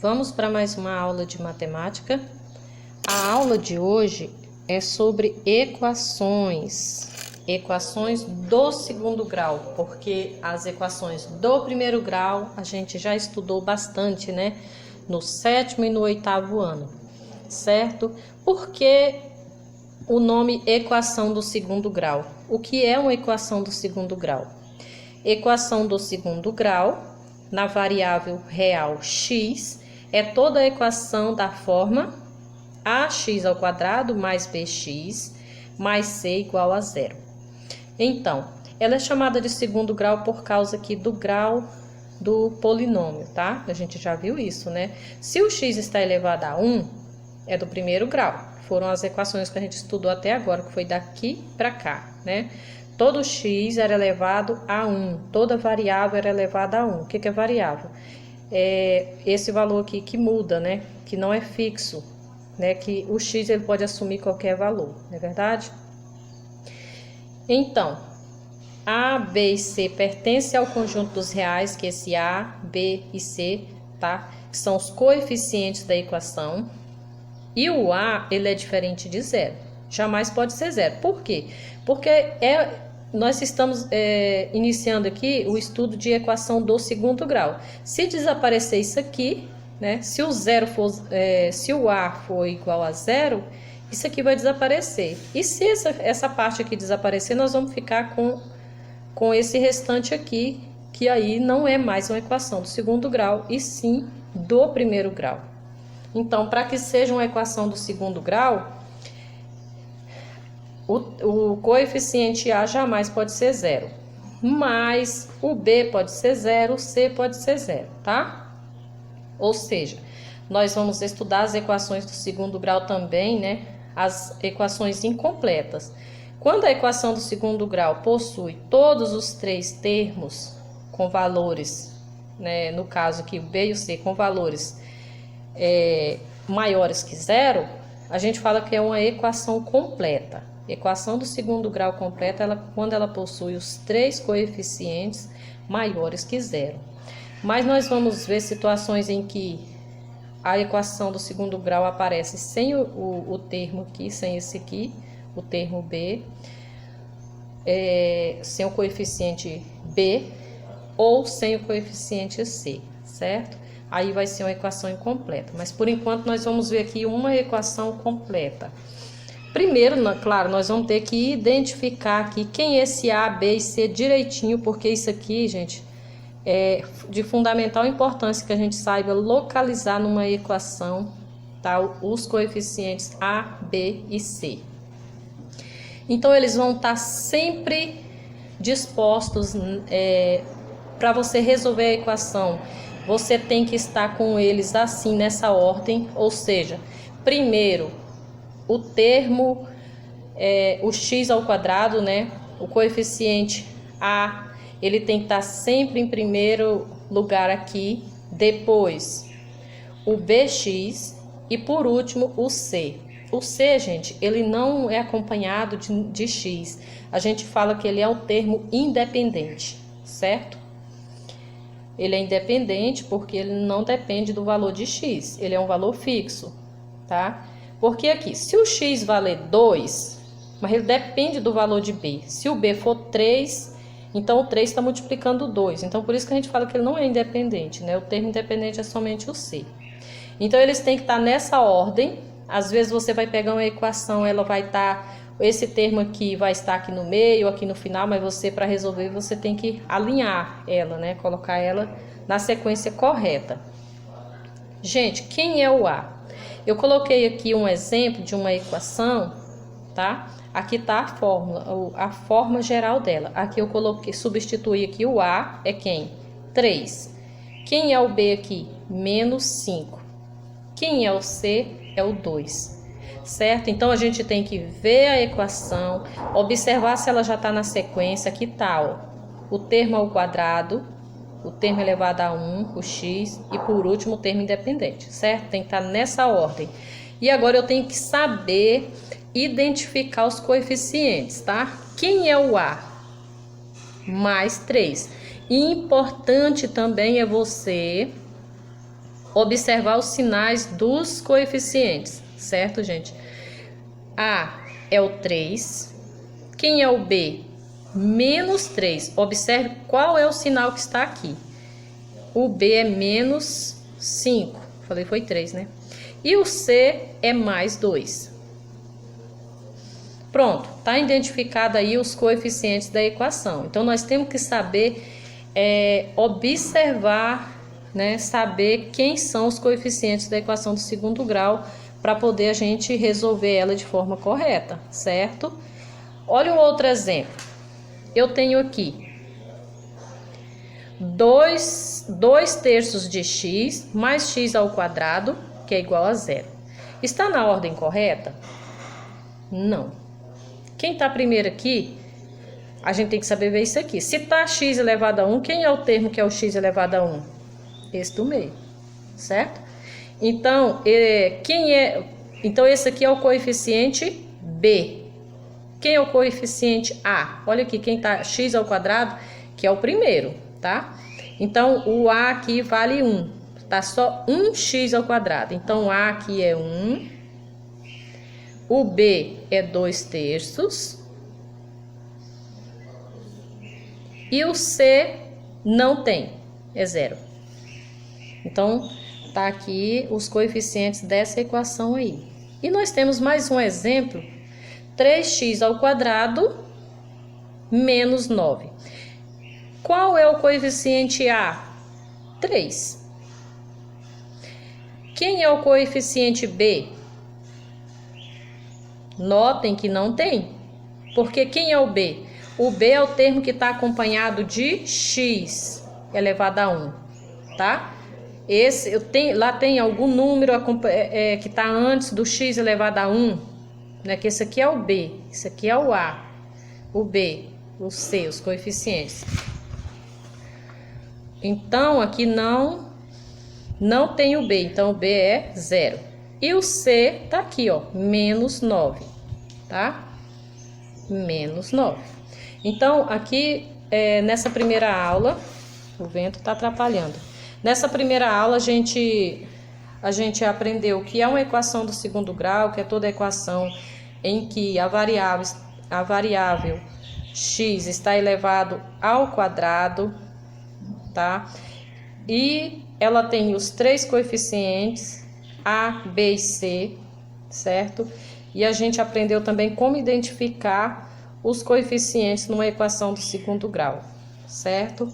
Vamos para mais uma aula de matemática. A aula de hoje é sobre equações do segundo grau, porque as equações do primeiro grau a gente já estudou bastante, né? No sétimo e no oitavo ano, certo? Por que o nome equação do segundo grau? O que é uma equação do segundo grau? Equação do segundo grau, na variável real x, é toda a equação da forma ax ao quadrado mais bx mais c igual a zero. Então, ela é chamada de segundo grau por causa aqui do grau do polinômio, tá? A gente já viu isso, né? Se o x está elevado a 1, é do primeiro grau. Foram as equações que a gente estudou até agora, que foi daqui para cá, né? Todo x era elevado a 1, toda variável era elevada a 1. O que é variável? É esse valor aqui que muda, né? Que não é fixo, né? Que o x ele pode assumir qualquer valor, não é verdade? Então, A, B e C pertencem ao conjunto dos reais, que esse A, B e C, tá? Que são os coeficientes da equação. E o A, ele é diferente de zero. Jamais pode ser zero. Por quê? Porque nós estamos iniciando aqui o estudo de equação do segundo grau. Se desaparecer isso aqui, né? Se o zero for, se o A for igual a zero, isso aqui vai desaparecer. E se essa parte aqui desaparecer, nós vamos ficar com esse restante aqui, que aí não é mais uma equação do segundo grau, e sim do primeiro grau. Então, para que seja uma equação do segundo grau, o coeficiente A jamais pode ser zero, mas o B pode ser zero, o C pode ser zero, tá? Ou seja, nós vamos estudar as equações do segundo grau também, né? As equações incompletas. Quando a equação do segundo grau possui todos os três termos com valores, né? No caso aqui o B e o C com valores maiores que zero, a gente fala que é uma equação completa. Equação do segundo grau completa, quando ela possui os três coeficientes maiores que zero. Mas nós vamos ver situações em que a equação do segundo grau aparece sem o termo aqui, sem esse aqui, o termo B, sem o coeficiente B ou sem o coeficiente C, certo? Aí vai ser uma equação incompleta. Mas por enquanto nós vamos ver aqui uma equação completa. Primeiro, claro, nós vamos ter que identificar aqui quem é esse A, B e C direitinho, porque isso aqui, gente, é de fundamental importância que a gente saiba localizar numa equação, tá? Os coeficientes A, B e C. Então, eles vão estar sempre dispostos para você resolver a equação. Você tem que estar com eles assim, nessa ordem, ou seja, primeiro o termo, o x ao quadrado, né? O coeficiente A, ele tem que estar sempre em primeiro lugar aqui, depois o bx e por último o c. O c, gente, ele não é acompanhado de x. A gente fala que ele é um termo independente, certo? Ele é independente porque ele não depende do valor de x, ele é um valor fixo, tá? Porque aqui, se o x valer 2, mas ele depende do valor de b. Se o b for 3, então o 3 está multiplicando 2. Então, por isso que a gente fala que ele não é independente, né? O termo independente é somente o c. Então, eles têm que estar nessa ordem. Às vezes, você vai pegar uma equação, ela vai estar... Esse termo aqui vai estar aqui no meio, aqui no final, mas você, para resolver, você tem que alinhar ela, né? Colocar ela na sequência correta. Gente, quem é o A? Eu coloquei aqui um exemplo de uma equação, tá? Aqui tá a fórmula, a forma geral dela. Aqui eu coloquei, substituí aqui o A, é quem? 3. Quem é o B aqui? Menos 5. Quem é o C? É o 2. Certo? Então, a gente tem que ver a equação, observar se ela já está na sequência. Que tal? O termo ao quadrado, o termo elevado a 1, o x, e por último o termo independente, certo? Tem que estar nessa ordem. E agora eu tenho que saber identificar os coeficientes, tá? Quem é o A? Mais 3. E importante também é você observar os sinais dos coeficientes, certo, gente? A é o 3. Quem é o B? Menos 3. Observe qual é o sinal que está aqui. O B é menos 5. Falei foi 3, né? E o C é mais 2. Pronto, tá identificado aí os coeficientes da equação. Então, nós temos que saber observar, né? Saber quem são os coeficientes da equação do segundo grau para poder a gente resolver ela de forma correta, certo? Olha um outro exemplo. Eu tenho aqui 2 terços de x mais x ao quadrado, que é igual a 0. Está na ordem correta? Não. Quem está primeiro aqui, a gente tem que saber ver isso aqui. Se está x elevado a 1, quem é o termo que é o x elevado a 1? Esse do meio, certo? Então, então esse aqui é o coeficiente B. Quem é o coeficiente A? Olha aqui, quem está x ao quadrado, que é o primeiro, tá? Então, o A aqui vale 1. Tá só 1x ao quadrado. Então, o A aqui é 1. O B é 2 terços. E o C não tem, é 0. Então, tá aqui os coeficientes dessa equação aí. E nós temos mais um exemplo. 3x ao quadrado menos 9. Qual é o coeficiente A? 3. Quem é o coeficiente B? Notem que não tem. Porque quem é o B? O B é o termo que está acompanhado de x elevado a 1, tá? Lá tem algum número que está antes do x elevado a 1, né? Que esse aqui é o B, esse aqui é o A, o B, o C, os coeficientes. Então, aqui não tem o B, então o B é 0. E o C tá aqui, ó, menos 9, tá? Menos 9. Então, aqui, nessa primeira aula, o vento tá atrapalhando. Nessa primeira aula, a gente aprendeu o que é uma equação do segundo grau, que é toda equação em que a variável x está elevado ao quadrado, tá? E ela tem os 3 coeficientes, A, B e C, certo? E a gente aprendeu também como identificar os coeficientes numa equação do segundo grau, certo?